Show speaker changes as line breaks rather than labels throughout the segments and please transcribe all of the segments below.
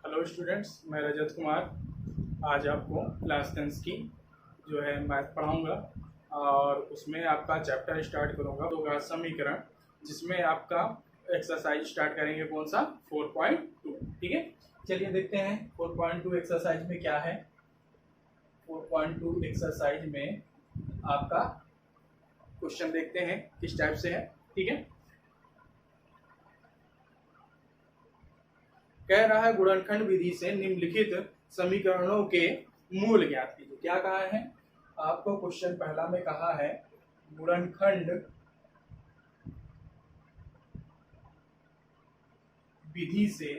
Hello students, मैं रजत कुमार आज आपको क्लास 10 की जो है मैथ पढ़ाऊंगा और उसमें आपका चैप्टर स्टार्ट करूंगा होगा समीकरण, जिसमें आपका एक्सरसाइज स्टार्ट करेंगे कौन सा 4.2। ठीक है, चलिए देखते हैं 4.2 एक्सरसाइज में क्या है। 4.2 एक्सरसाइज में आपका क्वेश्चन देखते हैं किस टाइप से है। ठीक है, कह रहा है गुणनखंड विधि से निम्नलिखित समीकरणों के मूल ज्ञात कीजिए। क्या कहा है आपको, क्वेश्चन पहला में कहा है गुणनखंड विधि से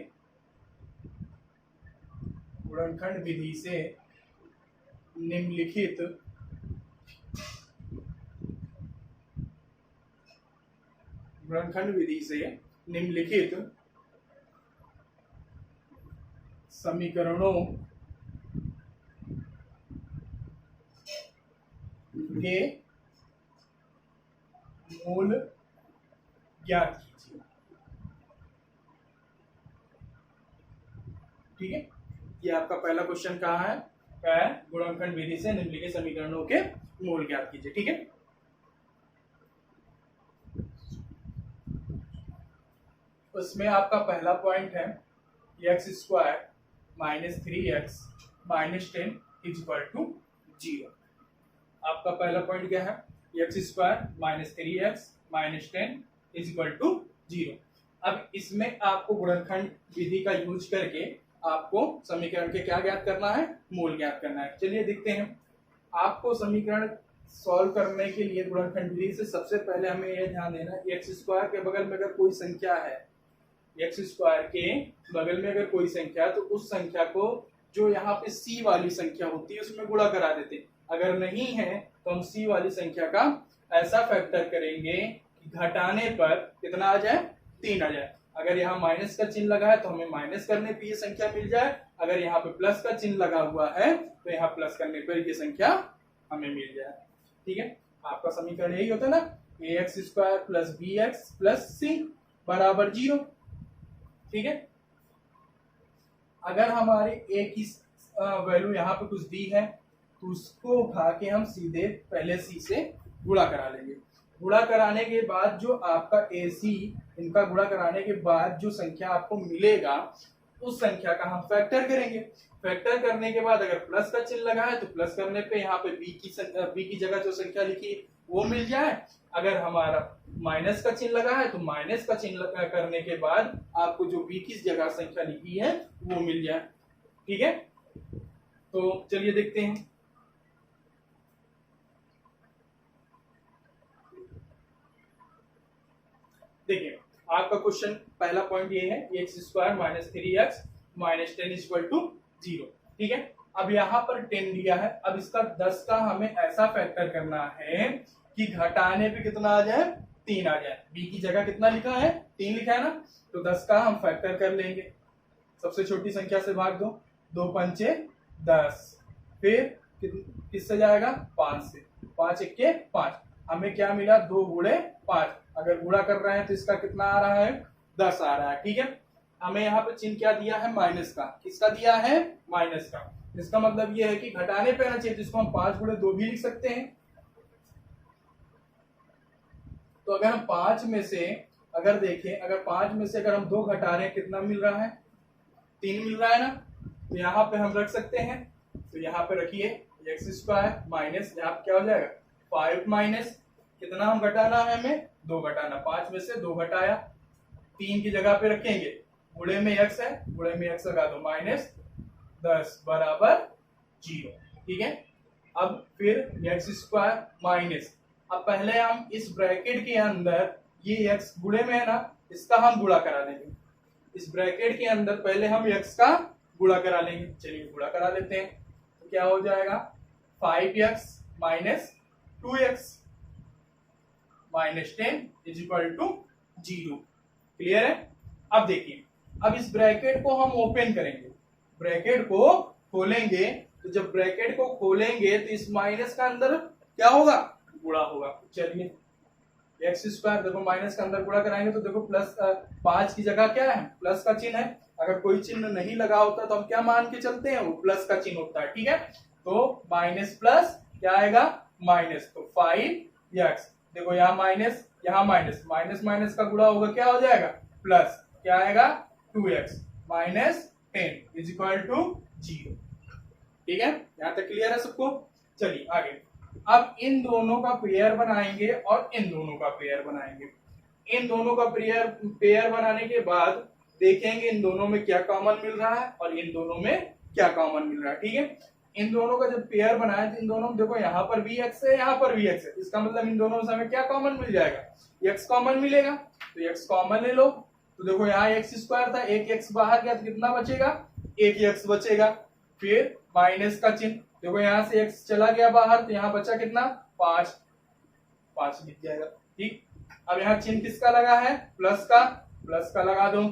निम्नलिखित समीकरणों के मूल ज्ञात कीजिए। ठीक है, ये आपका पहला क्वेश्चन कहा है, गुणनखंड विधि से निम्नलिखित समीकरणों के मूल ज्ञात कीजिए। ठीक है, उसमें आपका पहला पॉइंट है x² - 3x - 10 = 0। आपका पहला पॉइंट क्या है, x² - 3x - 10 = 0। अब इसमें आपको गुणनखंड विधि का यूज करके आपको समीकरण के क्या ज्ञात करना है, मूल ज्ञात करना है। चलिए देखते हैं। आपको समीकरण सॉल्व करने के लिए गुणनखंड विधि से सबसे पहले हमें यह ध्यान देना है, x² के बगल में अगर कोई संख्या है, x² के बगल में अगर कोई संख्या है तो उस संख्या को जो यहाँ पे c वाली संख्या होती है उसमें गुणा करा देते। अगर नहीं है तो हम c वाली संख्या का ऐसा फैक्टर करेंगे कि घटाने पर कितना आ जाए, 3 आ जाए। अगर यहाँ माइनस का चिन्ह लगा है तो हमें माइनस करने पर ये संख्या मिल जाए, अगर यहाँ पे प्लस का चिन्ह लगा हुआ है तो यहाँ प्लस करने पर ये संख्या हमें मिल जाए। ठीक है, आपका समीकरण यही होता है ना, ax² + bx + c = 0। ठीक है, अगर हमारे a की वैल्यू यहाँ पे कुछ दी है तो उसको उठा के हम सीधे पहले c से गुणा करा लेंगे। गुणा कराने के बाद जो आपका ac, इनका गुणा कराने के बाद जो संख्या आपको मिलेगा उस संख्या का हम फैक्टर करेंगे। फैक्टर करने के बाद अगर प्लस का चिन्ह लगा है तो प्लस करने पे यहाँ पे b की जगह जो संख्या लिखी वो मिल जाए। अगर हमारा माइनस का चिन्ह लगा है तो माइनस का चिन्ह करने के बाद आपको जो b की जगह संख्या लिखी है वो मिल जाए। ठीक है, तो चलिए देखते हैं। देखिए आपका क्वेश्चन पहला पॉइंट ये है, x² - 3x - 10 = 0। ठीक है, अब यहाँ पर 10 दिया है, अब इसका 10 का हमें ऐसा फैक्टर करना है कि घटाने पे कितना आ जाए, 3 आ जाए। b की जगह कितना लिखा है, 3 लिखा है ना, तो 10 का हम फैक्टर कर लेंगे। सबसे छोटी संख्या से भाग दो, 2 पंचे 10, फिर किससे जाएगा, 5 से, 5 एक्के 5। हमें क्या मिला, 2 गुणे 5। अगर गुणा कर रहे हैं तो इसका कितना आ रहा है, 10 आ रहा है। ठीक है, हमें यहाँ पे चिन्ह क्या दिया है, माइनस का। किसका दिया है, माइनस का। इसका मतलब ये है कि घटाने पे आना चाहिए, तो इसको हम 5 गुणे 2 भी लिख सकते हैं। तो अगर हम 5 में से अगर देखें, अगर 5 में से अगर हम 2 घटा रहे हैं कितना मिल रहा है, 3 मिल रहा है ना, तो यहाँ पे हम रख सकते हैं। तो यहाँ पे रखिए x² माइनस, यहाँ पे क्या हो जाएगा, 5 माइनस कितना हम घटाना है, हमें 2 घटाना। 5 में से 2 घटाया, 3 की जगह पे रखेंगे, गुणे में x है, गुणे में x लगा दो, -10 = 0। ठीक है, अब फिर x² माइनस, अब पहले हम इस ब्रैकेट के अंदर ये x गुणे में है ना, इसका हम गुणा करा लेंगे। इस ब्रैकेट के अंदर पहले हम x का गुणा करा लेंगे। चलिए गुणा करा लेते हैं, तो क्या हो जाएगा, 5x - 2x - 10 = 0। क्लियर है। अब देखिए, अब इस ब्रैकेट को हम ओपन करेंगे, ब्रैकेट को खोलेंगे, तो जब ब्रैकेट को खोलेंगे तो इस माइनस का अंदर क्या होगा, गुणा होगा। चलिए एक्स स्क्वायर, देखो माइनस के अंदर गुणा कराएंगे तो देखो प्लस 5 की जगह क्या है, प्लस का चिन्ह है। अगर कोई चिन्ह नहीं लगा होता तो हम क्या मान के चलते हैं, वो प्लस का चिन्ह होता है, ठीक है। तो माइनस प्लस क्या आएगा, माइनस, तो 5x, देखो यहाँ माइनस यहाँ माइनस, माइनस माइनस का गुणा होगा क्या हो जाएगा, प्लस, क्या आएगा 2x minus 10 is equal to 0। ठीक है, यहां तक क्लियर है सबको। चलिए आगे, अब इन दोनों का पेयर बनाएंगे और इन दोनों का पेयर बनाएंगे। इन दोनों का पेयर बनाने के बाद देखेंगे इन दोनों में क्या कॉमन मिल रहा है और इन दोनों में क्या कॉमन मिल रहा है, ठीक है। इन दोनों का जब पेयर बनाए तो इन दोनों में देखो यहाँ पर भी x है, यहाँ पर भी x है, इसका मतलब इन दोनों से हमें क्या कॉमन मिल जाएगा, x कॉमन मिलेगा, तो x कॉमन ले लो। तो देखो यहाँ एक्स स्क्वायर था, एक x बाहर गया तो कितना बचेगा, एक x बचेगा। फिर माइनस का चिन्ह, देखो यहाँ से x चला गया बाहर तो यहाँ बचा कितना, 5, 5 लिख जाएगा, ठीक। अब यहाँ चिन्ह किसका लगा है, प्लस का लगा दो।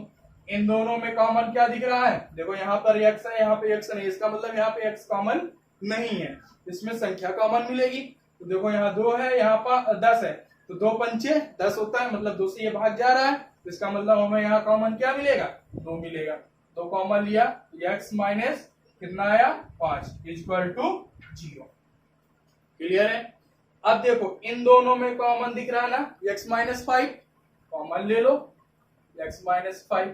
इन दोनों में कॉमन क्या दिख रहा है, देखो यहाँ पर x है, यहाँ पे x नहीं, इसका मतलब यहाँ पे x कॉमन नहीं है, इसमें संख्या कॉमन मिलेगी। तो देखो यहाँ 2 है, यहाँ पर 10 है, तो 2 पंचे 10 होता है, मतलब 2 से ये भाग जा रहा है, तो इसका मतलब हमें यहाँ कॉमन क्या मिलेगा, 2 मिलेगा। 2 कॉमन लिया, x माइनस कितना आया, 5 इक्वल टू 0। क्लियर है। अब देखो इन दोनों में कॉमन दिख रहा है ना, x माइनस 5 कॉमन ले लो, x माइनस 5,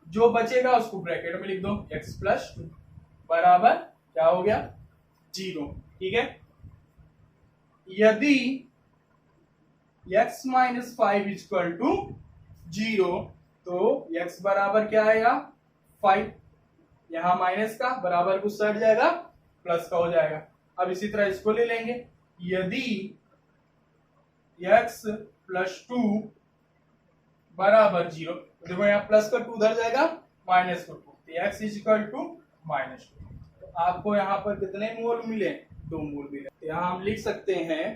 जो बचेगा उसको ब्रैकेट में लिख दो, x प्लस 2 बराबर क्या हो गया, 0, ठीक है। यदि x माइनस 5 इक्वल टू 0 तो x बराबर क्या आएगा, 5, यहां माइनस का बराबर कुछ सट जाएगा, प्लस का हो जाएगा। अब इसी तरह इसको ले लेंगे, यदि x प्लस 2 बराबर 0, तो देखो यहाँ प्लस का 2 उधर जाएगा, माइनस का 2, तो x is equal to minus 2। तो आपको यहाँ पर कितने मूल मिले, 2 मूल मिले। तो यहाँ हम लिख सकते हैं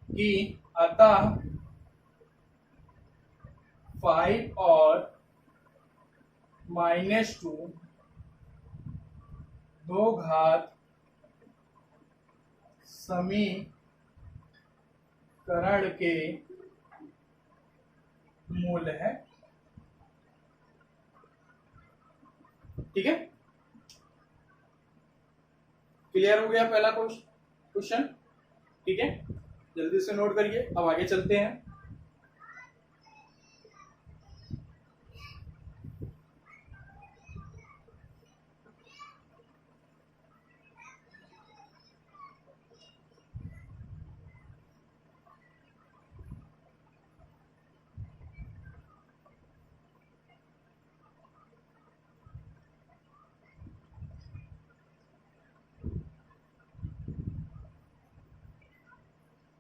कि अतः 5 और माइनस 2 दो घात समीकरण के मूल है, ठीक है। क्लियर हो गया पहला क्वेश्चन, ठीक है, जल्दी से नोट करिए। अब आगे चलते हैं।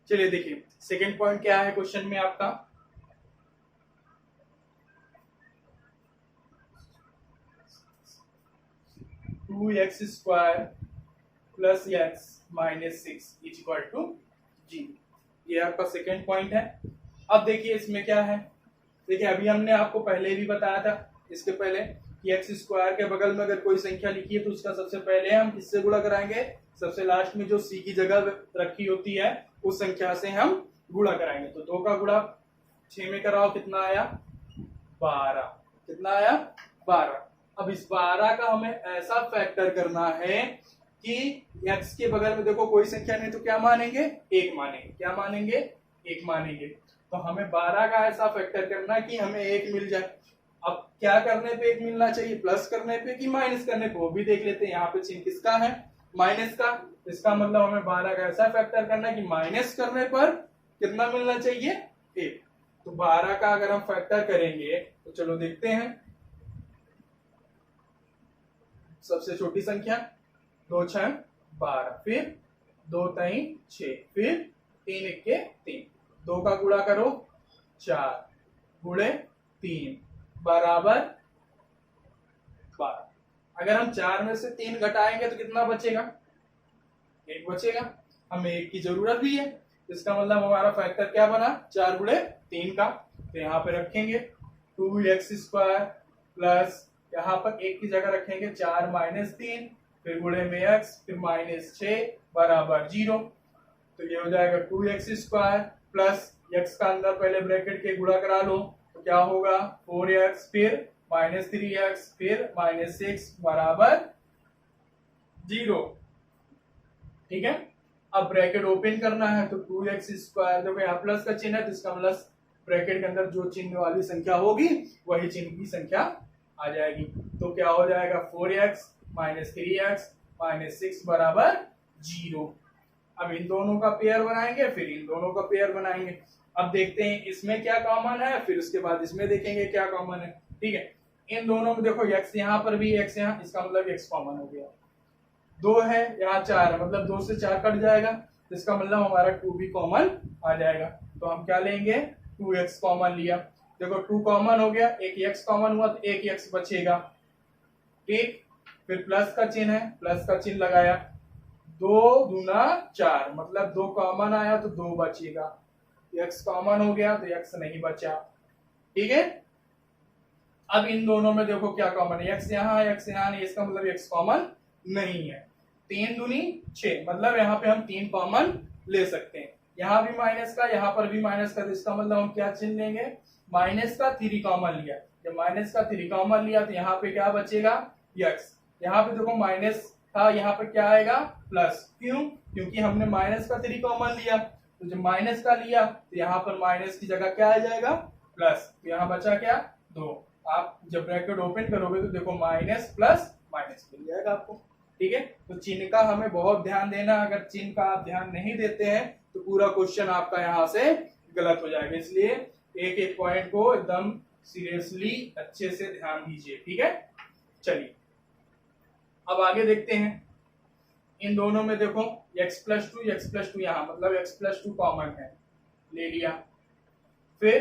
चलिए देखिए सेकेंड पॉइंट क्या है क्वेश्चन में आपका, two x square plus x minus 6 is equal to 0, ये आपका सेकेंड पॉइंट है। अब देखिए इसमें क्या है, देखिए अभी हमने आपको पहले भी बताया था इसके पहले कि एक्स स्क्वायर के बगल में अगर कोई संख्या लिखी है तो उसका सबसे पहले हम किससे गुणा कराएंगे, सबसे लास्ट में जो सी की जगह रखी होती है उस संख्या से हम गुणा कराएंगे। तो 2 का गुणा 6 में कराओ, कितना आया, 12, कितना आया, 12। अब इस 12 का हमें ऐसा फैक्टर करना है कि x के बगल में देखो कोई संख्या नहीं तो क्या मानेंगे, 1 मानेंगे, क्या मानेंगे, 1 मानेंगे। तो हमें 12 का ऐसा फैक्टर करना है कि हमें 1 मिल जाए। अब क्या करने पे 1 मिलना चाहिए, प्लस करने पे कि माइनस करने पे, वो भी देख लेते हैं। यहाँ पे चिन्ह किसका है, माइनस का, इसका मतलब हमें 12 का ऐसा फैक्टर करना है कि माइनस करने पर कितना मिलना चाहिए, 1। तो 12 का अगर हम फैक्टर करेंगे तो चलो देखते हैं। सबसे छोटी संख्या 2 6 12, फिर 2 3 6, फिर 3 1 3, 2 का गुणा करो 4 गुणे 3 बराबर 12। अगर हम 4 में से 3 घटाएंगे तो कितना बचेगा, 1 बचेगा। हमें 1 की जरूरत भी है, इसका मतलब हमारा फैक्टर क्या बना, 4 गुणे 3 का। तो यहाँ पे रखेंगे 2x स्क्वायर प्लस, यहाँ पर 1 की जगह रखेंगे 4 माइनस 3, फिर गुणे में x, फिर माइनस 6 बराबर 0। तो ये हो जाएगा 2x स्क्वायर प्लस x का अंदर पहले ब्रैकेट के गुणा करा लो तो क्या होगा 4x फिर -3x फिर -6 बराबर 0। ठीक है, अब ब्रैकेट ओपन करना है तो 2x², देखो यहाँ प्लस का चिन्ह है तो इसका मतलब ब्रैकेट के अंदर जो चिन्ह वाली संख्या होगी वही चिन्ह की संख्या आ जाएगी। तो क्या हो जाएगा 4x -3x -6 बराबर 0। अब इन दोनों का पेयर बनाएंगे फिर इन दोनों का पेयर बनाएंगे। अब देखते हैं इसमें क्या कॉमन है, फिर उसके बाद इसमें देखेंगे क्या कॉमन है। ठीक है, इन दोनों में देखो x यहाँ पर भी x यहाँ, इसका मतलब x कॉमन हो गया। 2 है यहाँ 4 है, मतलब 2 से 4 कट जाएगा तो इसका मतलब हमारा 2 भी कॉमन आ जाएगा। तो हम क्या लेंगे 2x कॉमन लिया, देखो 2 कॉमन हो गया, एक x कॉमन हुआ तो एक x बचेगा। ठीक, फिर प्लस का चिन्ह है, प्लस का चिन्ह लगाया, 2 दूना 4 मतलब 2 कॉमन आया तो 2 बचेगा, x कॉमन हो गया तो x नहीं बचा। ठीक है, अब इन दोनों में देखो क्या कॉमन है, x यहाँ है x यहाँ नहीं, इसका मतलब x कॉमन नहीं है। 3 दूनी 6 मतलब यहाँ पे हम 3 कॉमन ले सकते हैं, यहाँ भी माइनस का यहाँ पर भी माइनस का, तो इसका मतलब हम क्या चिन्ह लेंगे माइनस का 3 कॉमन लिया। जब माइनस का 3 कॉमन लिया तो यहाँ पे क्या बचेगा x, यहाँ पे देखो माइनस था यहाँ पे क्या आएगा प्लस, क्यों क्योंकि हमने माइनस का 3 कॉमन लिया, तो जब माइनस का लिया तो यहाँ पर माइनस की जगह क्या आ जाएगा प्लस, तो यहाँ बचा क्या 2। आप जब ब्रैकेट ओपन करोगे तो देखो माइनस प्लस माइनस मिल जाएगा आपको। ठीक है, तो चिन्ह का हमें बहुत ध्यान देना, अगर चिन्ह का आप ध्यान नहीं देते हैं तो पूरा क्वेश्चन आपका यहाँ से गलत हो जाएगा, इसलिए एक एक पॉइंट को एकदम सीरियसली अच्छे से ध्यान दीजिए। ठीक है, चलिए अब आगे देखते हैं। इन दोनों में देखो x+2 यहाँ मतलब x+2 कॉमन है, ले लिया, फिर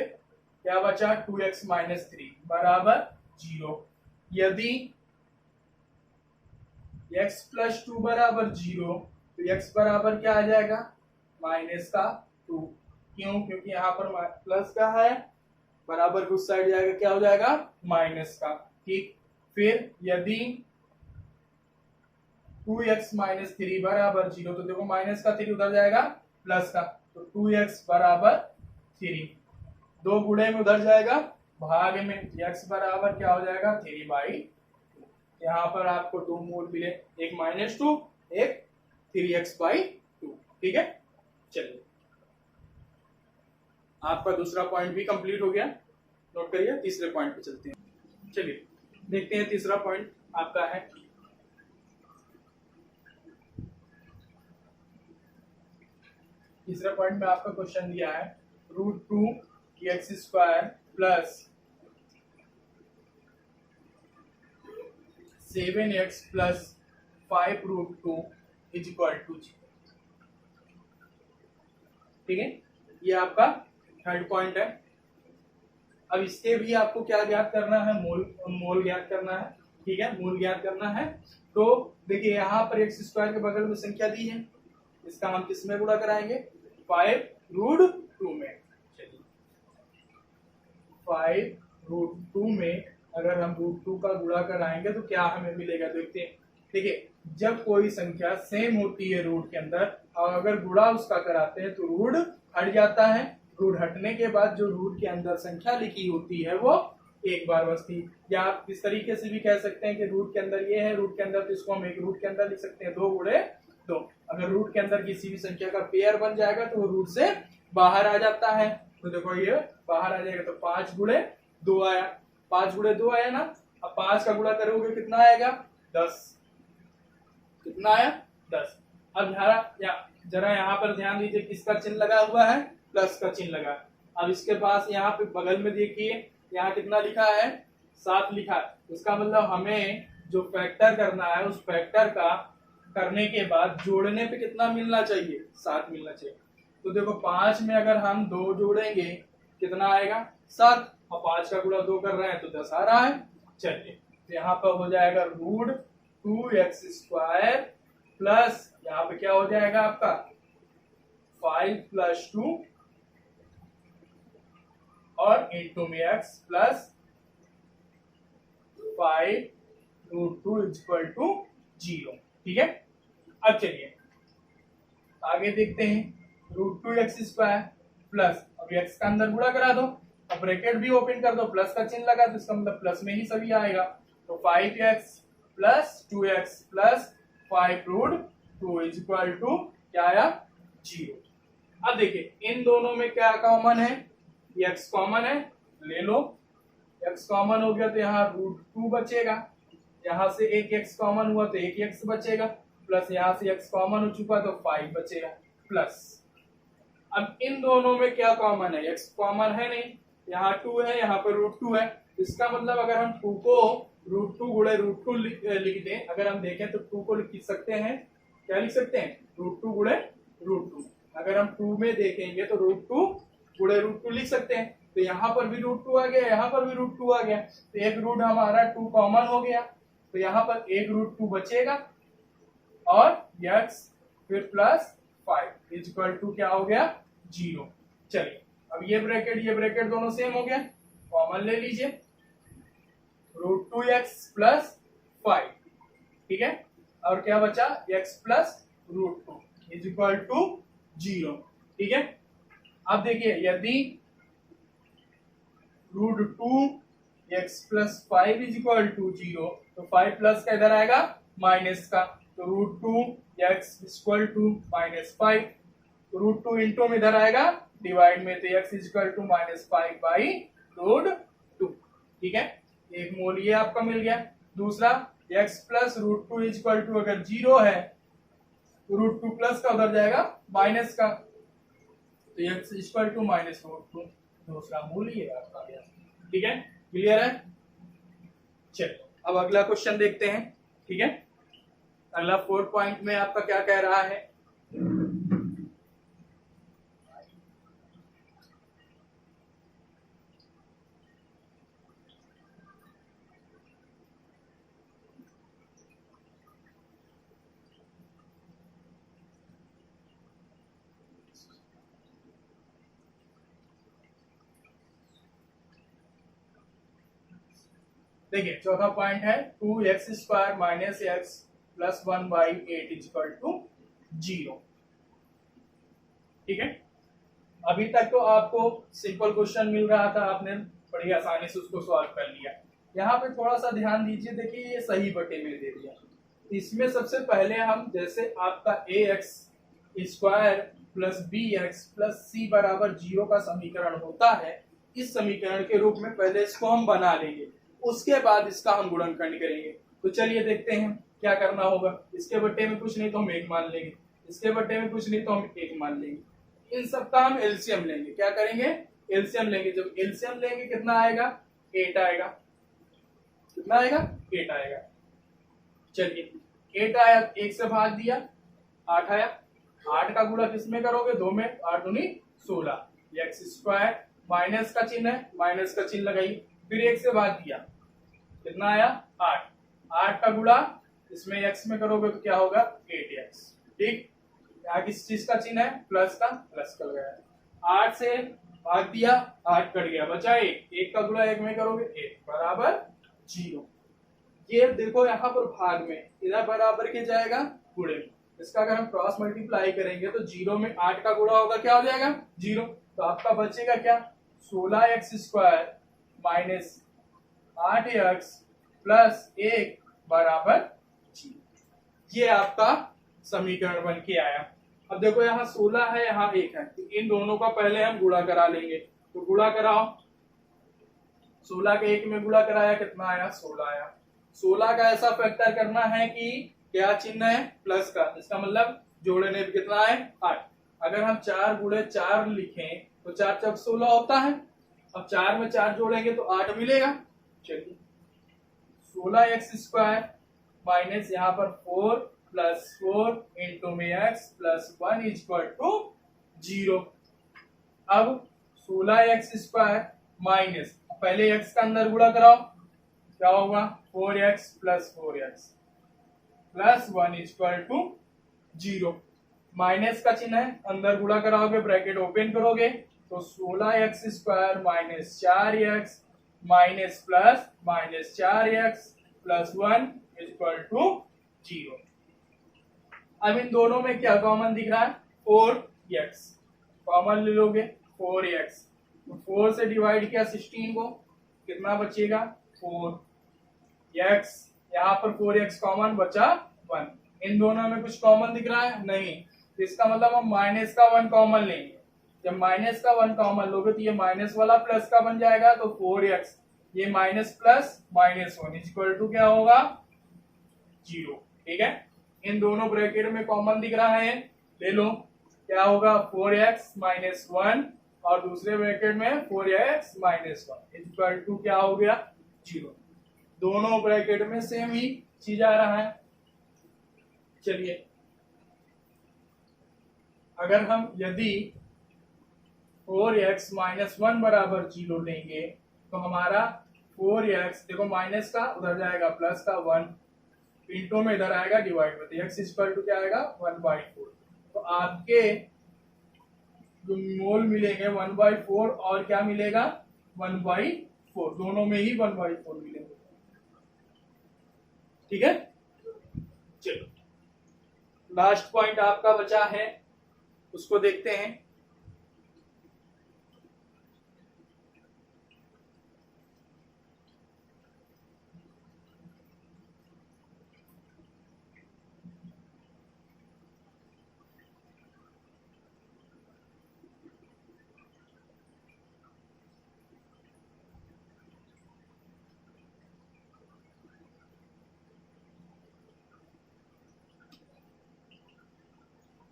क्या बचा 2x -3 बराबर 0। यदि x+2 बराबर 0 तो x बराबर क्या आ जाएगा -2, क्यों क्योंकि यहाँ पर प्लस का है, बराबर उस साइड जाएगा क्या हो जाएगा माइनस का। ठीक, फिर यदि 2x -3 बराबर 0 तो देखो माइनस का 3 उधर जाएगा प्लस का, तो 2x बराबर 3, 2 गुणे में उधर जाएगा भाग में, x बराबर क्या हो जाएगा 3/2। यहाँ पर आपको 2 मूल मिले, एक -2 एक 3x/2। ठीक है, चलिए आपका दूसरा पॉइंट भी कंप्लीट हो गया, नोट करिए। तीसरे पॉइंट पे चलते हैं, चलिए देखते हैं तीसरा पॉइंट आपका है तीसरे पॉइंट में आपका क्वेश्चन दिया है √2 की x² प्लस 7x प्लस 5√2 = 0। ठीक है, ये आपका थर्ड पॉइंट है। अब इसके भी आपको क्या ज्ञात करना है, मोल ज्ञात करना है। ठीक है, मूल ज्ञात करना है। तो देखिए यहाँ पर x² के बगल में संख्या दी है, इसका हम किस में गुणा कराएंगे 5√2 में। चलिए 5√2 में अगर हम √2 का गुणा कराएंगे तो क्या हमें मिलेगा, देखते हैं। देखिए जब कोई संख्या सेम होती है रूट के अंदर और अगर गुणा उसका कराते हैं तो रूट हट जाता है, रूट हटने के बाद जो रूट के अंदर संख्या लिखी होती है वो एक बार बचती, या आप इस तरीके से भी कह सकते हैं कि रूट के अंदर ये है, रूट के अंदर तो इसको हम एक रूट के अंदर लिख सकते हैं 2 गुणे 2। अगर रूट के अंदर किसी भी संख्या का पेयर बन जाएगा तो वो रूट से बाहर आ जाता है, तो देखो ये बाहर आ जाएगा, तो 5 गुणे 2 आया, 5 गुणे 2 आया ना। अब 5 का गुणा करोगे कितना आएगा 10, कितना आया 10। अब जरा यहाँ पर ध्यान दीजिए किसका चिन्ह लगा हुआ है, प्लस का चिन्ह लगा। अब इसके पास यहाँ पे बगल में देखिए यहाँ कितना लिखा है 7 लिखा है, इसका मतलब हमें जो फैक्टर करना है उस फैक्टर का करने के बाद जोड़ने पे कितना मिलना चाहिए 7 मिलना चाहिए। तो देखो 5 में अगर हम 2 जोड़ेंगे कितना आएगा 7, और 5 का गुणा 2 कर रहे हैं तो 10 आ रहा है। चलिए तो यहाँ पर हो जाएगा √2x² प्लस यहाँ पे क्या हो जाएगा आपका 5 + 2 और इंटू में x प्लस 5√2 = 0। ठीक है, अब चलिए आगे देखते हैं √2x²। प्लस, अब एक्स का अंदर गुणा करा दो, अब ब्रैकेट भी ओपन कर दो, प्लस का चिन्ह लगा तो इसका मतलब प्लस में ही सभी आएगा। तो 5x plus 2x plus 5√2 is equal to क्या आया 0। अब देखिए इन दोनों में क्या कॉमन है, x कॉमन है, ले लो, x कॉमन हो गया तो यहाँ √2 बचेगा, यहाँ से एक x कॉमन हुआ तो एक x बचेगा, प्लस यहाँ से x कॉमन हो चुका तो 5 बचेगा प्लस। अब इन दोनों में क्या कॉमन है, x कॉमन है नहीं, यहाँ 2 है, यहाँ पर √2 है, इसका मतलब अगर हम 2 को √2 गुणे √2 लिख दें, अगर हम देखें तो 2 को लिख सकते हैं, क्या लिख सकते हैं, √2 गुणे √2। अगर हम 2 में देखेंगे तो √2 गुणे √2 लिख सकते हैं, तो यहाँ पर भी √2 आ गया, यहाँ पर भी √2 आ गया, तो एक रूट हमारा 2 कॉमन हो गया, तो यहाँ पर एक √2 बचेगा और x फिर प्लस 5 इज इक्वल टू क्या हो गया 0। चलिए अब ये ब्रैकेट दोनों सेम हो गया, कॉमन ले लीजिए, √2x प्लस 5, ठीक है, और क्या बचा x plus √2 is equal to 0, ठीक है। अब देखिए यदि √2x plus 5 is equal to 0 तो 5 प्लस का इधर आएगा माइनस का, तो √2x इक्वल टू -5, तो √2 इंटू में इधर आएगा डिवाइड में, तो x इक्वल टू -5/√2, ठीक है, एक मोल ये आपका मिल गया। दूसरा x प्लस √2 इक्वल टू अगर 0 है तो √2 प्लस का उधर जाएगा माइनस का, तो x इक्वल टू -√2, दूसरा मूल ये आपका गया, ठीक है, क्लियर है। चलो अब अगला क्वेश्चन देखते हैं, ठीक है। अगला 4 पॉइंट में आपका क्या कह रहा है, देखिए चौथा पॉइंट है 2x² minus x plus 1/8 equal to 0, ठीक है। अभी तक तो आपको सिंपल क्वेश्चन मिल रहा था, आपने बड़ी आसानी से उसको सॉल्व कर लिया। यहाँ पे थोड़ा सा ध्यान दीजिए, देखिए ये सही बटे में दे दिया, इसमें सबसे पहले हम जैसे आपका ax² plus bx plus c बराबर 0 का समीकरण होता है, इस समीकरण के रूप में पहले इसको हम बना लेंगे, उसके बाद इसका हम गुणनखंड करेंगे। तो चलिए देखते हैं क्या करना होगा। इसके बट्टे में कुछ नहीं तो हम 1 मान लेंगे, इसके बट्टे में कुछ नहीं तो हम 1 मान लेंगे, इन सबका हम एलसीएम लेंगे। क्या करेंगे, एलसीएम लेंगे। जब एलसीएम लेंगे कितना आएगा 8 आएगा, कितना आएगा 8 आएगा। चलिए 8 आया, 1 से भाग दिया 8 आया, 8 का गुणा किसमें करोगे 2 में, 8 दूनी 16, x² माइनस का चिन्ह है, माइनस का चिन्ह लगाइए, फिर 1 से भाग दिया, कितना आया 8, 8 का गुणा इसमें x में करोगे तो क्या होगा 8x, ठीक। यहाँ किस चीज का चिन्ह है, प्लस का लगाया, 8 से भाग दिया 8 कट गया, बचा 1 का गुणा 1 में करोगे 1 बराबर 0। ये देखो यहाँ पर भाग में, इधर बराबर के जाएगा गुणे में, इसका अगर हम क्रॉस मल्टीप्लाई करेंगे तो 0 में 8 का गुणा होगा, क्या हो जाएगा 0, तो आपका बचेगा क्या 16x² माइनस 8x प्लस 1 बराबर 0। ये आपका समीकरण बन के आया। अब देखो यहाँ 16 है, यहाँ 1 है, तो इन दोनों का पहले हम गुणा करा लेंगे, तो गुणा कराओ, 16 के 1 में गुणा कराया, कितना आया 16 आया। 16 का ऐसा फैक्टर करना है कि क्या चिन्ह है प्लस का, इसका मतलब जोड़ने में कितना है 8। अगर हम 4 गुणे 4 लिखें तो 4 चौक 16 होता है, अब 4 में 4 जोड़ेंगे तो 8 मिलेगा। चलिए 16x² माइनस यहाँ पर 4 प्लस 4 इंटू में x प्लस 1 इक्वल टू 0। अब 16x² माइनस, पहले x का अंदर गुणा कराओ, क्या होगा 4x plus 4x plus 1 equal to 0। Minus का चिन्ह है, अंदर गुणा कराओगे ब्रैकेट ओपन करोगे तो 16x² minus 4x minus plus minus 4x plus 1 equal to 0। अब इन दोनों में क्या कॉमन दिख रहा है 4x, कॉमन ले लोगे 4x, 4 से डिवाइड किया 16 को, कितना बचेगा 4x, यहाँ पर 4x कॉमन बचा 1। इन दोनों में कुछ कॉमन दिख रहा है नहीं, तो इसका मतलब हम माइनस का 1 कॉमन लेंगे। जब माइनस का 1 कॉमन लोगे तो ये माइनस वाला प्लस का बन जाएगा, तो 4x ये minus plus minus 1 equal to क्या होगा 0। ठीक है, इन दोनों ब्रैकेट में कॉमन दिख रहा है, ले लो, क्या होगा 4x माइनस 1 और दूसरे ब्रैकेट में 4x माइनस 1 इक्वल टू क्या हो गया 0। दोनों ब्रैकेट में सेम ही चीज आ रहा है। चलिए, अगर हम यदि 4x माइनस 1 बराबर 0 लेंगे तो हमारा 4x देखो माइनस का उधर जाएगा प्लस का 1 इंटू में इधर आएगा डिवाइड में, तो x इक्वल टू क्या आएगा 1/4। तो आपके जो मोल मिलेंगे 1/4 और क्या मिलेगा 1/4, दोनों में ही 1/4 मिलेंगे। ठीक है, चलो लास्ट पॉइंट आपका बचा है, उसको देखते हैं।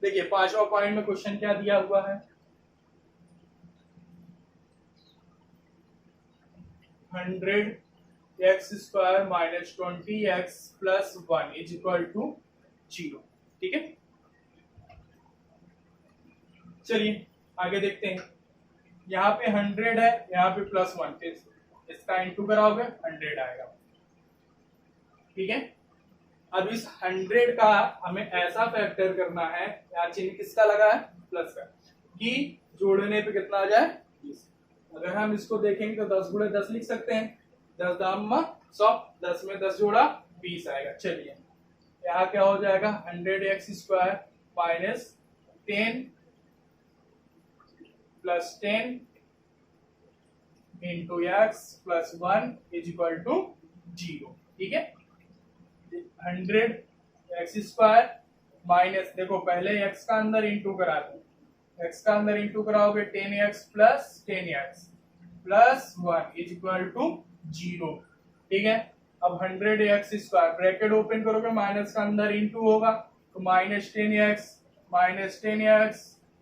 देखिए 5वां पॉइंट में क्वेश्चन क्या दिया हुआ है, 100x² minus 20x plus 1 is equal to 0। ठीक है, चलिए आगे देखते हैं। यहाँ पे 100 है, यहाँ पे प्लस 1, इसका इंटू कराओगे 100 आएगा। ठीक है, अब इस 100 का हमें ऐसा फैक्टर करना है, यहाँ चिन्ह किसका लगा है प्लस का, कि जोड़ने पे कितना आ जाए 20। अगर हम इसको देखेंगे तो 10 गुणे 10 लिख सकते हैं, 10 दाम 100, 10 में 10 जोड़ा 20 आएगा। चलिए यहाँ क्या हो जाएगा 100x² minus 10 plus 10 into x plus 1 is equal to 0। ठीक है, 100x² माइनस देखो पहले x का अंदर इंटू करा दो, x का अंदर इंटू कराओगे 10x plus 10x plus 1 is equal to 0। ठीक है, अब 100x² ब्रैकेट ओपन करोगे, माइनस का अंदर इंटू होगा तो minus 10x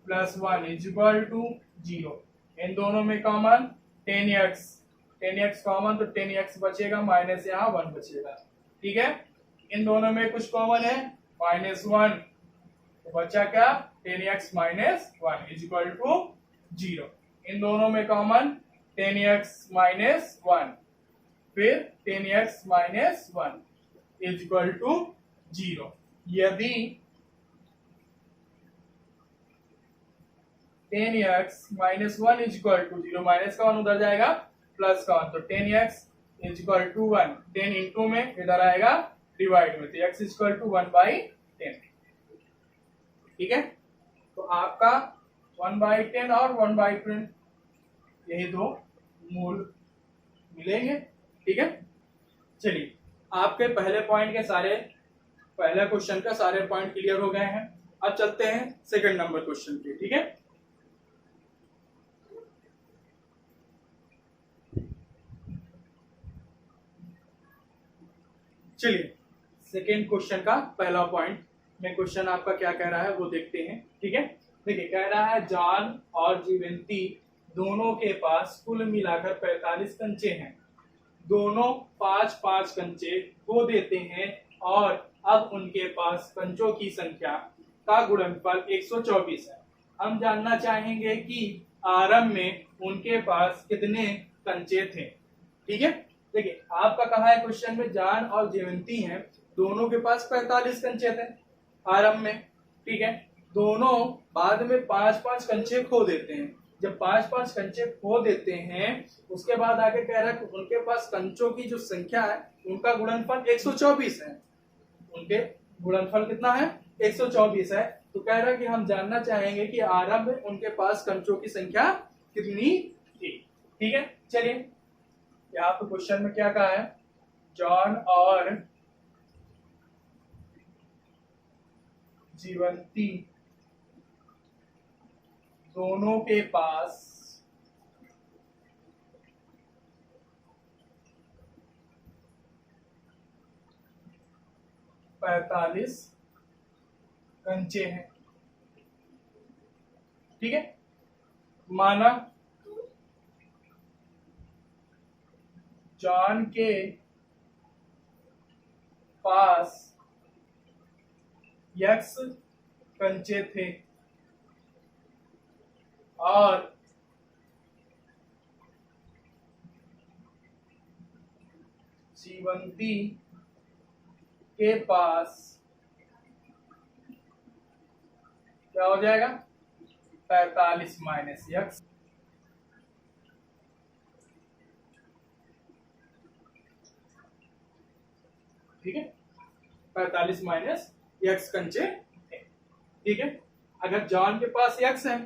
plus 1 is equal to 0। इन दोनों में कॉमन 10x कॉमन, तो 10x बचेगा, माइनस यहाँ 1 बचेगा। ठीक है, इन दोनों में कुछ कॉमन है -1, तो बचा क्या 10x minus 1 is equal to 0। इन दोनों में कॉमन 10x माइनस 1, फिर 10x minus 1 is equal to 0। यदि 10x minus 1 is equal to 0, minus का 1 उधर जाएगा प्लस का 1, तो 10x is equal to 1, 10 into में इधर आएगा डिवाइड में, तो x इक्वल टू 1/10। ठीक है, तो आपका 1/10 और 1/10 यही दो मूल मिलेंगे। ठीक है, चलिए आपके पहले पॉइंट के पहले क्वेश्चन का सारे पॉइंट क्लियर हो गए हैं। अब चलते हैं सेकंड नंबर क्वेश्चन पे। ठीक है, चलिए सेकेंड क्वेश्चन का पहला पॉइंट में क्वेश्चन आपका क्या कह रहा है वो देखते हैं। ठीक है, देखिए कह रहा है जॉन और जीवंती दोनों के पास कुल मिलाकर 45 कंचे हैं, दोनों 5-5 कंचे खो देते हैं और अब उनके पास कंचों की संख्या का गुणनफल 124 है। हम जानना चाहेंगे कि आरंभ में उनके पास कितने कंचे थे। ठीक है, देखिए आपका कहा है क्वेश्चन में जान और जयवंती हैं, दोनों के पास 45 कंचे थे आरंभ में। ठीक है, दोनों बाद में 5-5 कंचे खो देते हैं। जब 5-5 कंचे खो देते हैं उसके बाद आगे कह रहा है कि उनके पास कंचों की जो संख्या है उनका गुणनफल 124 है। उनके गुणनफल कितना है 124 है। तो कह रहा है कि हम जानना चाहेंगे कि आरंभ में उनके पास कंचों की संख्या कितनी थी। ठीक है, चलिए यहाँ पे क्वेश्चन में क्या कहा है, जॉन और जीवंती दोनों के पास 45 कंचे हैं। ठीक है, माना जॉन के पास x कंचे थे और जीवंती के पास क्या हो जाएगा, 45 माइनस x। ठीक है, 45 माइनस x कंचे है। ठीक है, अगर जॉन के पास x है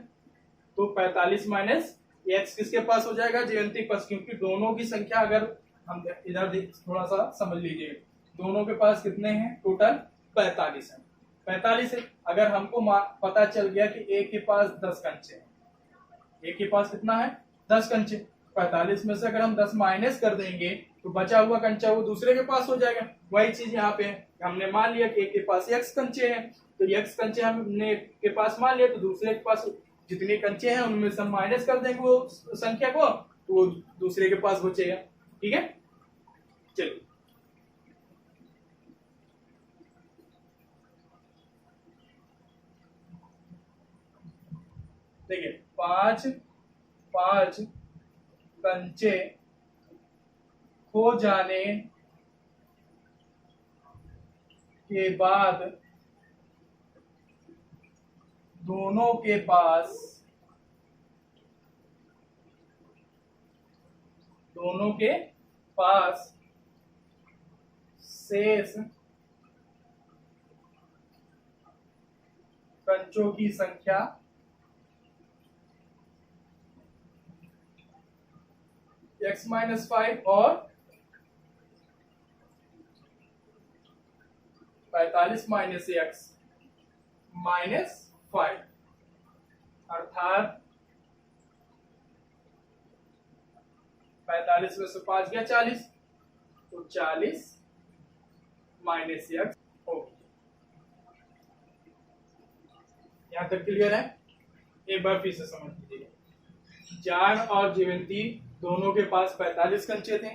तो 45 माइनस x किसके पास हो जाएगा, जीवंती के पास, क्योंकि दोनों की संख्या अगर हम इधर थोड़ा सा समझ लीजिए, दोनों के पास कितने हैं, टोटल 45 है। 45 है, अगर हमको पता चल गया कि एक के पास 10 कंचे हैं, एक के पास कितना है, 10 कंचे, 45 में से अगर हम 10 माइनस कर देंगे तो बचा हुआ कंचा वो दूसरे के पास हो जाएगा। वही चीज यहाँ पे है, हमने मान लिया कि एक के पास x कंचे हैं, तो x कंचे हमने के पास मान लिया, तो दूसरे के पास जितने कंचे हैं उनमें से हम माइनस कर देंगे वो संख्या को, तो वो दूसरे के पास बचेगा। ठीक है, चलिए देखिए, 5 कंचे खो जाने के बाद दोनों के पास शेष कंचों की संख्या x माइनस 5 और 45 माइनस x माइनस 5, अर्थात 45 में से 5 गया 40, तो 40 माइनस x हो। यहां तक क्लियर है? एक बार फिर से समझ लीजिए, जान और जीवंती दोनों के पास 45 कंचे थे।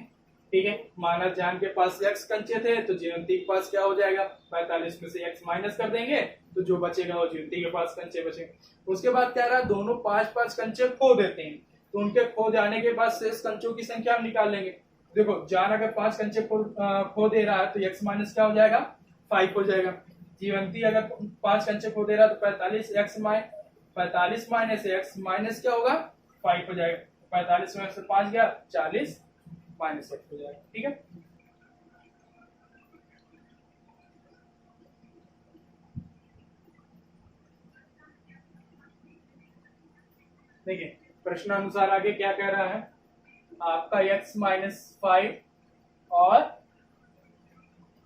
ठीक है, माना जान के पास x कंचे थे तो जीवंती के पास क्या हो जाएगा, 45 में से x माइनस कर देंगे तो जो बचेगा वो जीवंती के पास कंचे बचेंगे। उसके बाद क्या रहा, दोनों 5-5 कंचे खो देते हैं, तो उनके खो जाने के बाद शेष कंचों की संख्या हम निकाल लेंगे। देखो, जान अगर 5 कंचे खो दे रहा है तो x माइनस क्या हो जाएगा, 5 हो जाएगा। जीवंती अगर 5 कंचे खो दे रहा है तो 45 माइनस x माइनस क्या होगा, 5 हो जाएगा। 45 में से 5 गया 40 माइनस x हो जाएगा। ठीक है, देखिए प्रश्न अनुसार आगे क्या कह रहा है, आपका x माइनस 5 और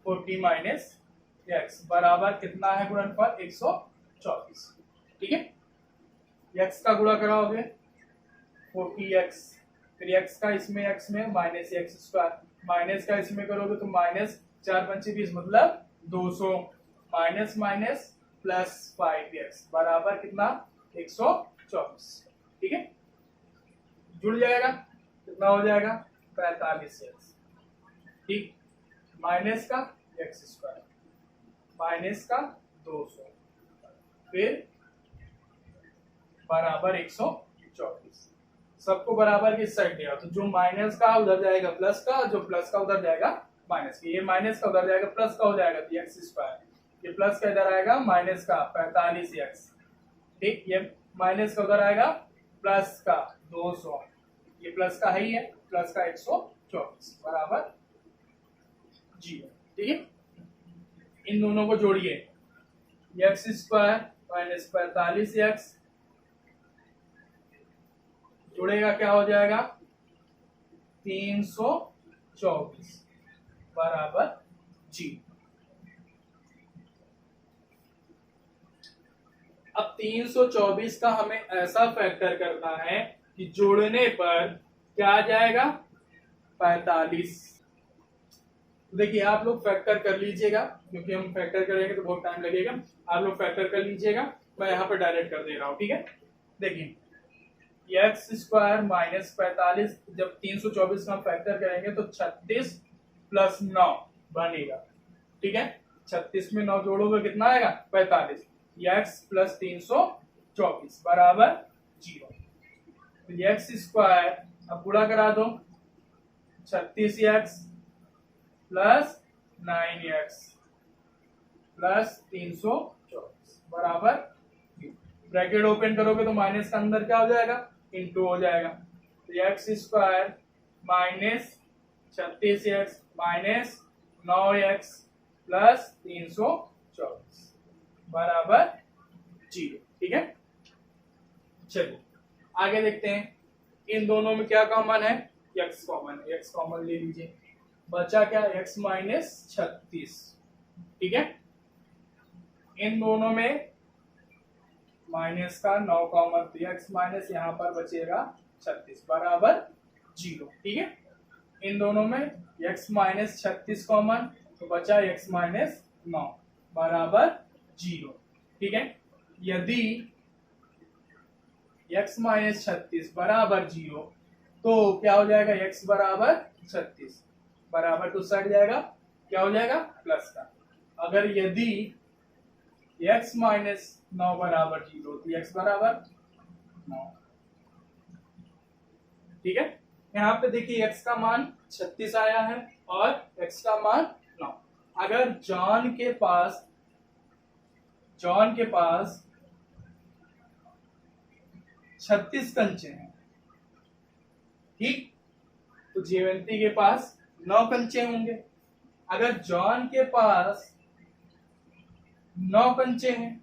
40 माइनस x बराबर कितना है, गुणनफल 124। ठीक है, x का गुणा कराओगे 40x, फिर x का इसमें x में माइनस x स्क्वायर, माइनस का इसमें करोगे तो माइनस 4×5 मतलब 200, माइनस माइनस प्लस 5x बराबर कितना, 124। ठीक है, जुड़ जाएगा, कितना हो जाएगा, 45x। ठीक, माइनस का x स्क्वायर, माइनस का 200, फिर बराबर 124। सबको बराबर किस साइड दिया, तो जो माइनस का उधर जाएगा प्लस का, जो प्लस का उधर जाएगा माइनस का, ये माइनस का उधर जाएगा प्लस का हो जाएगा, तो एक्स स्क्वायर, ये प्लस का इधर आएगा माइनस का 45x। ठीक, ये माइनस का उधर आएगा प्लस का 200, ये प्लस का है ही है, प्लस का 124 बराबर 0। ठीक है, इन दोनों को जोड़िए, x स्क्वायर माइनस 45x जुड़ेगा क्या हो जाएगा 324 बराबर जी। अब 324 का हमें ऐसा फैक्टर करना है कि जोड़ने पर क्या आ जाएगा 45। देखिए आप लोग फैक्टर कर लीजिएगा, क्योंकि हम फैक्टर करेंगे तो बहुत टाइम लगेगा। आप लोग फैक्टर कर लीजिएगा, मैं यहाँ पर डायरेक्ट कर दे रहा हूँ, ठीक है। देखिए एक्स स्क्वायर माइनस 45, जब 324 का हम फैक्टर करेंगे तो 36 प्लस 9 बनेगा, ठीक है। 36 में 9 जोड़ोगे कितना आएगा 45। एक्स प्लस 324 बराबर 0। तो एक्स स्क्वायर अब गुणा करा दो, 36x प्लस 9x प्लस 324 बराबर, ब्रैकेट ओपन करोगे तो माइनस का अंदर क्या हो जाएगा इंटू हो जाएगा। तो x square minus 36x minus 9x plus 324 बराबर 0, ठीक है। चलिए आगे देखते हैं, इन दोनों में क्या कॉमन है x कॉमन है, x कॉमन ले लीजिए, बचा क्या x माइनस 36, ठीक है। इन दोनों में माइनस का 9 कॉमन, तो x माइनस यहाँ पर बचेगा 36 बराबर 0, ठीक है। इन दोनों में x माइनस 36 कॉमन, तो बचा x माइनस 9 बराबर 0, ठीक है। यदि x माइनस 36 बराबर 0 तो क्या हो जाएगा x बराबर 36 बराबर टू साइड जाएगा, क्या हो जाएगा प्लस का। अगर यदि x माइनस 9 बराबर 0 तो x बराबर 9, ठीक है। यहाँ पे देखिए x का मान 36 आया है और x का मान 9। अगर जॉन के पास 36 कंचे हैं, ठीक, तो जयवंती के पास 9 कंचे होंगे। अगर जॉन के पास 9 कंचे हैं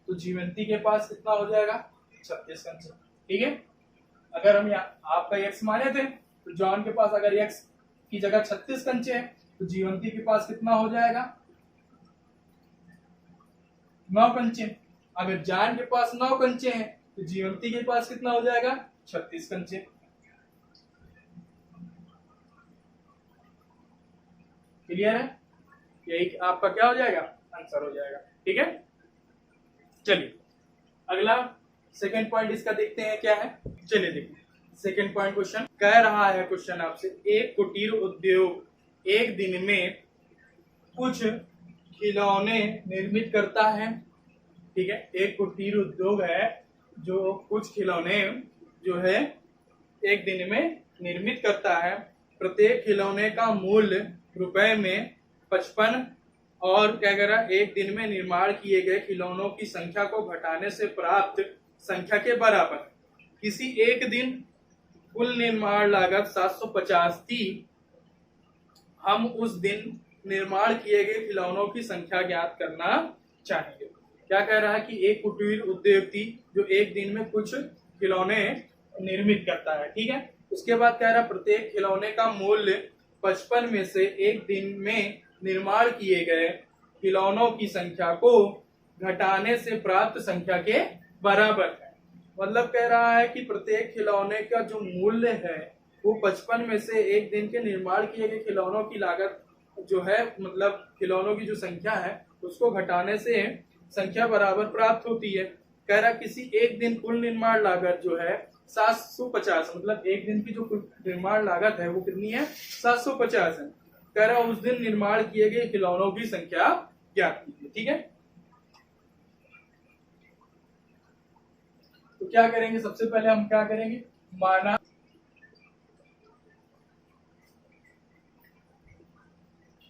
तो जीवंती के पास कितना हो जाएगा 36 कंचे, ठीक है। अगर हम यहाँ आपका x माने थे तो जॉन के पास अगर x की जगह 36 कंचे हैं तो जीवंती के पास कितना हो जाएगा 9 कंचे। अगर जॉन के पास 9 कंचे हैं तो जीवंती के पास कितना हो जाएगा 36 कंचे। क्लियर है, यही आपका क्या हो जाएगा आंसर हो जाएगा, ठीक है। चलिए अगला सेकंड पॉइंट इसका देखते हैं क्या है। चलिए देखिए सेकंड पॉइंट क्वेश्चन कह रहा है, क्वेश्चन आपसे, एक कुटीर उद्योग एक दिन में कुछ खिलौने निर्मित करता है, ठीक है। एक कुटीर उद्योग है जो कुछ खिलौने जो है एक दिन में निर्मित करता है। प्रत्येक खिलौने का मूल्य रुपए में 55 और क्या कह रहा है एक दिन में निर्माण किए गए खिलौनों की संख्या को घटाने से प्राप्त संख्या के बराबर। किसी एक दिन कुल निर्माण लागत 750 थी, हम उस दिन निर्माण किए गए खिलौनों की संख्या ज्ञात करना चाहेंगे। क्या कह रहा है कि एक कुटीर उद्योग थी जो एक दिन में कुछ खिलौने निर्मित करता है, ठीक है। उसके बाद कह रहा है प्रत्येक खिलौने का मूल्य 55 में से एक दिन में निर्माण किए गए खिलौनों की संख्या को घटाने से प्राप्त संख्या के बराबर है। मतलब कह रहा है कि प्रत्येक खिलौने का जो मूल्य है वो 55 में से एक दिन के निर्माण किए गए खिलौनों की लागत जो है, मतलब खिलौनों की जो संख्या है उसको घटाने से संख्या बराबर प्राप्त होती है। कह रहा किसी एक दिन कुल निर्माण लागत जो है 750, मतलब एक दिन की जो निर्माण लागत है वो कितनी है 750 है। कह रहा उस दिन निर्माण किए गए खिलौनों की संख्या ज्ञात कीजिए, ठीक है। तो क्या करेंगे, सबसे पहले हम क्या करेंगे, माना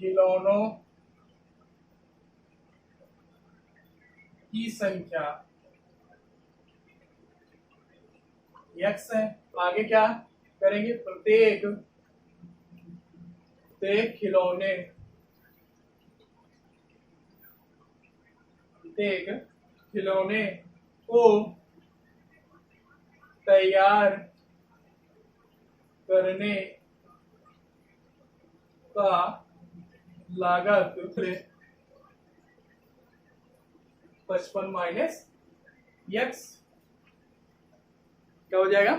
खिलौनों की संख्या x है। आगे क्या करेंगे, प्रत्येक खिलौने को तैयार करने का लागत 55 माइनस एक्स, क्या हो जाएगा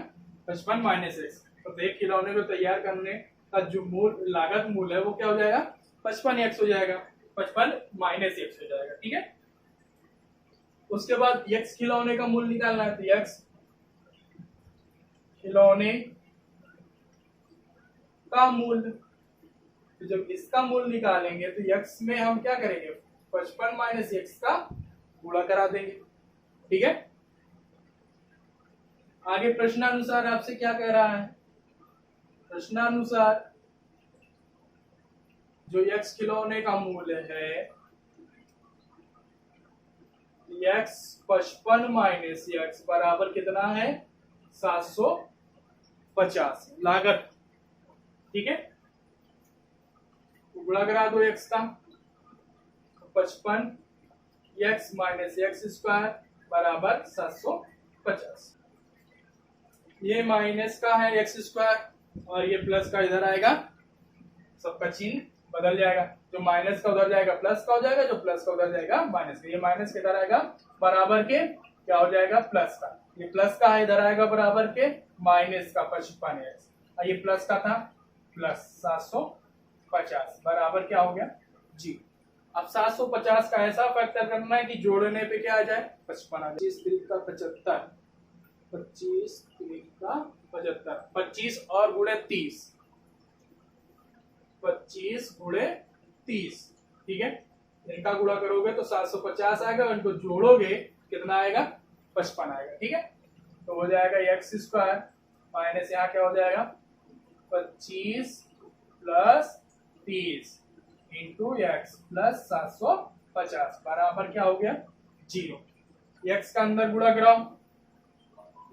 55 माइनस एक्स। तो एक खिलौने को तैयार करने का जो लागत मूल है वो क्या हो जाएगा 55 एक्स हो जाएगा, 55 माइनस एक्स हो जाएगा। ठीक है, उसके बाद एक्स खिलौने का मूल्य निकालना है, तो एक्स खिलौने का मूल्य, तो जब इसका मूल्य निकालेंगे तो एक्स में हम क्या करेंगे 55 माइनस एक्स का गुणा करा देंगे। ठीक है, आगे प्रश्नानुसार आपसे क्या कह रहा है, प्रश्नानुसार जो एक्स खिलौने का मूल्य है एक्स 55 माइनस एक्स बराबर कितना है 750 लागत। ठीक है, गुणा करा दो एक्स का, 55 एक्स माइनस एक्स स्क्वायर बराबर 750। ये माइनस का है एक्स स्क्वायर और ये प्लस का इधर आएगा, सबका चिन्ह बदल जाएगा, जो माइनस का उधर जाएगा प्लस का हो जाएगा, जो प्लस का उधर जाएगा माइनस का। ये माइनस के इधर आएगा बराबर के क्या हो जाएगा प्लस का, ये प्लस का है इधर आएगा बराबर के माइनस का 55 एक्स, और ये प्लस का था प्लस 750 बराबर क्या हो गया जी। अब 750 का ऐसा फैक्टर करना है कि जोड़ने पे क्या आ जाए 55 आ जाए। 25 3 का 75, 25 3 का 75, 25 और गुणे 30, 25 गुणे 30। ठीक है, इनका गुणा करोगे तो 750 आएगा, इनको जोड़ोगे कितना आएगा 55 आएगा। ठीक है, तो हो जाएगा एक्स स्क्वायर माइनस यहाँ क्या हो जाएगा 25 प्लस 30 इंटू एक्स प्लस 750 बराबर क्या हो गया 0। एक्स का अंदर गुणा कराओ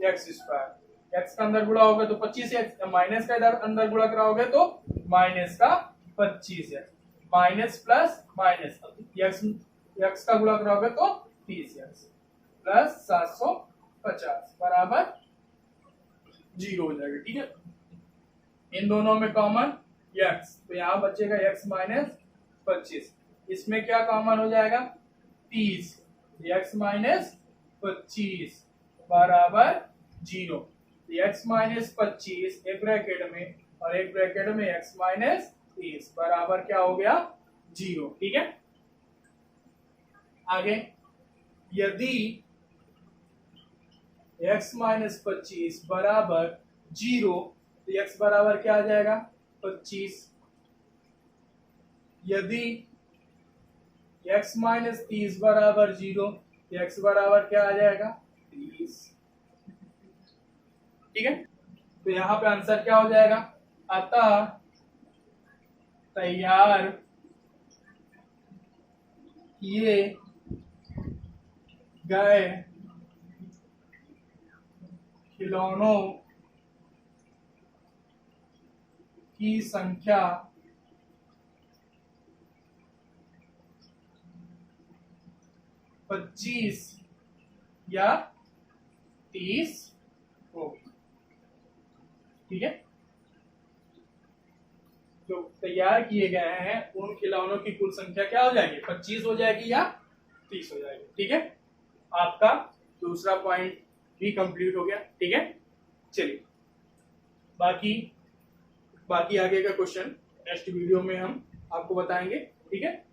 एक्स स्क्वायर, एक्स का अंदर गुणा होगा तो 25 एक्स, माइनस का इधर अंदर गुणा कराओगे तो माइनस का 25 x, minus plus minus x का गुणा कराओगे तो 30 एक्स प्लस 750 बराबर 0 हो जाएगा। ठीक है, इन दोनों में कॉमन एक्स, तो यहाँ बचेगा एक्स माइनस 25, इसमें क्या कॉमन हो जाएगा 30, एक्स माइनस 25 बराबर 0। एक्स माइनस 25 एक ब्रैकेट में और एक ब्रैकेट में एक्स माइनस 30 बराबर क्या हो गया 0। ठीक है, आगे यदि एक्स माइनस 25 बराबर 0 तो एक्स बराबर क्या आ जाएगा 25। यदि एक्स माइनस 30 बराबर 0 तो एक्स बराबर क्या आ जाएगा 30। ठीक है, तो यहाँ पे आंसर क्या हो जाएगा, अतः तैयार किए गए खिलौनों की संख्या 25 या 30 होगी। ठीक है, जो तैयार किए गए हैं उन खिलौनों की कुल संख्या क्या हो जाएगी 25 हो जाएगी या 30 हो जाएगी। ठीक है, आपका दूसरा पॉइंट भी कंप्लीट हो गया। ठीक है, चलिए बाकी आगे का क्वेश्चन नेक्स्ट वीडियो में हम आपको बताएंगे। ठीक है।